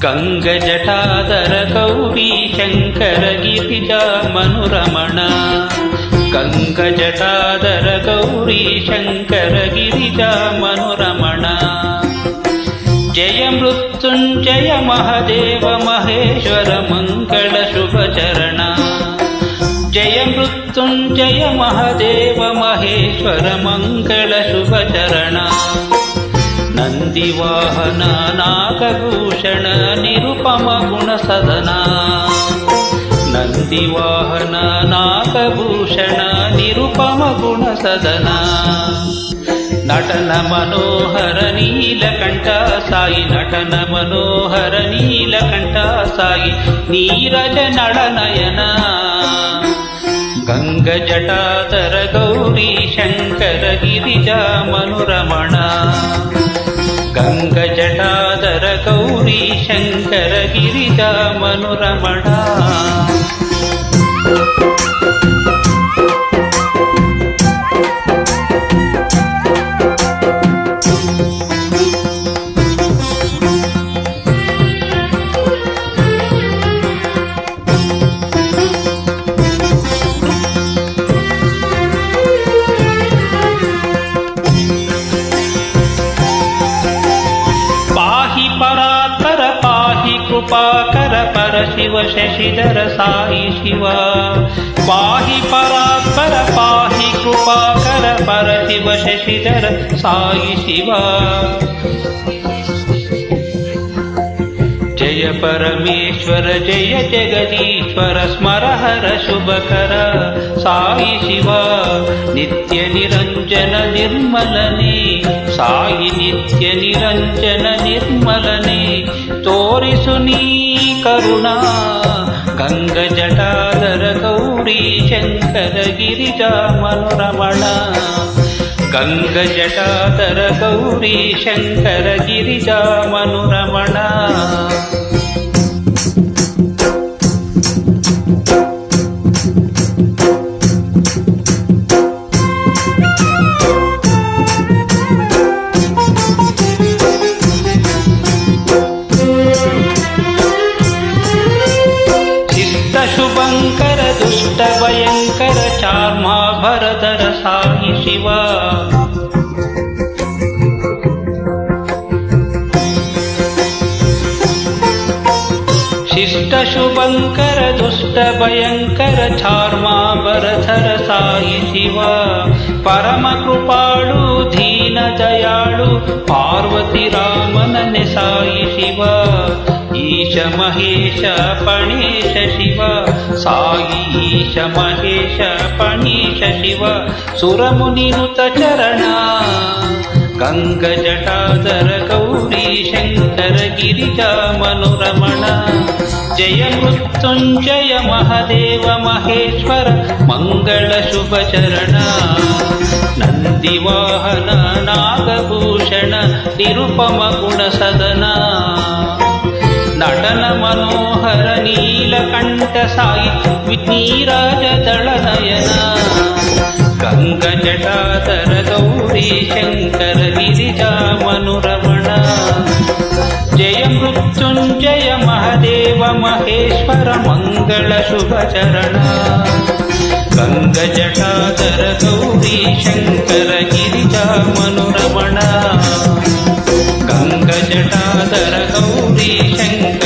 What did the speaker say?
ಗಂಗಜಟಾಧರ ಗೌರಿ ಶಂಕರ ಗಿರಿಜಾ ಮನುರಮಣ. ಗಂಗಜಟಾಧರ ಗೌರಿ ಶಂಕರ ಗಿರಿಜಾ ಮನುರಮಣ. ಜಯ ಮೃತ್ಯುಂಜಯ ಮಹದೇವ ಮಹೇಶ್ವರ ಮಂಗಳ ಶುಭ ಚರಣ. ಜಯ ಮೃತ್ಯುಂಜಯ ಮಹದೇವ ಮಹೇಶ್ವರ ಮಂಗಳ ಶುಭ ಚರಣ. ನಂದಿವಾಹನ ನಾಗಭೂಷಣ ನಿರುಪಮ ಗುಣ ಸದನ. ನಂದಿವಾಹನ ನಾಗಭೂಷಣ ನಿರುಪಮ ಗುಣ ಸದನ. ನಟನ ಮನೋಹರ ನೀಲಕಂಠ ಸಾಯಿ. ನಟನ ಮನೋಹರ ನೀಲಕಂಠ ಸಾಯಿ. ನೀರಜ ನಳನಯನ. ಗಂಗಜಟಾಧರ ಗೌರಿ ಶಂಕರ ಗಿರಿಜಾ ಮನುರಮಣ. ಗಂಗಜಟಾಧರ ಗೌರಿ ಶಂಕರ ಗಿರಿಜಾ ಮನುರಮಣ. ಕೃಪಾಕರ ಪರ ಶಿವ ಶಶಿಧರ ಸಾಯಿ ಶಿವ. ಪಾಹಿ ಪರಾತ್ಪರ ಪಾಹಿ ಕೃಪಾಕರ ಪರ ಶಿವ ಶಶಿಧರ ಸಾಯಿ ಶಿವ. ಜಯ ಪರಮೇಶ್ವರ ಜಯ ಜಗದೀಶ್ವರ ಸ್ಮರ ಹರ ಶುಭಕರ ಸಾಯಿ ಶಿವ. ನಿತ್ಯ ನಿರಂಜನ ನಿರ್ಮಲನೆ ಸಾಯಿ. ನಿತ್ಯ ನಿರಂಜನ ನಿರ್ಮಲನೆ ತೋರಿಸು ನೀ ಕರುಣಾ. ಗಂಗಜಟಾಧರ ಗೌರಿ ಶಂಕರ ಗಿರಿಜಾ ಮನುರಮಣ. ಗಂಗಜಟಾಧರ ಗೌರಿ ಶಂಕರ ಗಿರಿಜಾ ಮನುರಮಣ. ಶುಭಂಕರ ದುಷ್ಟ ಭಯಂಕರ ಚಾರ್ಮಾಭರಧರ ಸಾಯಿ ಶಿವ. ಶಿಷ್ಟ ಶುಭಂಕರ ದುಷ್ಟ ಭಯಂಕರ ಚಾರ್ಮಾಭರಧರ ಸಾಯಿ ಶಿವ. ಪರಮ ಕೃಪಾಳು ದೀನ ದಯಾಳು ಪಾರ್ವತಿ ರಾಮನನೆ ಸಾಯಿ ಶಿವ. ಈಶ ಮಹೇಶ ಪಣೇಶ ಶಿವ ಸಾಯಿ. ಈಶ ಮಹೇಶ ಪಣೇಶ ಶಿವ. ಸುರಮುನಿನುತ ಚರಣ. ಗಂಗಜಟಾಧರ ಗೌರಿ ಶಂಕರ ಗಿರಿಜಾ ಮನುರಮಣ. ಜಯ ಮೃತ್ಯುಂಜಯ ಮಹದೇವ ಮಹೇಶ್ವರ ಮಂಗಳ ಶುಭ ಚರಣ. ನಂದಿವಾಹನ ನಾಗಭೂಷಣ ನಿರುಪಮ ಗುಣ ಸದನ. ನಟನ ಮನೋಹರ ನೀಲಕಂಠ ಸಾಯಿ. ನೀರಾಜ ದಳನಯನ. ಗಂಗಜಟಾಧರ ಗೌರಿ ಶಂಕರ ಗಿರಿಜಾ ಮನುರಮಣ. ಜಯ ಮೃತ್ಯುಂಜಯ ಮಹದೇವ ಮಹೇಶ್ವರ ಮಂಗಳ ಶುಭ ಚರಣ. ಗಂಗಜಟಾಧರ ಗೌರಿ ಶಂಕರ ಗಿರಿಜಾ ಮನುರಮಣ. ಗಂಗಜಟಾಧರ ಗೌರಿ ಶಂಕರ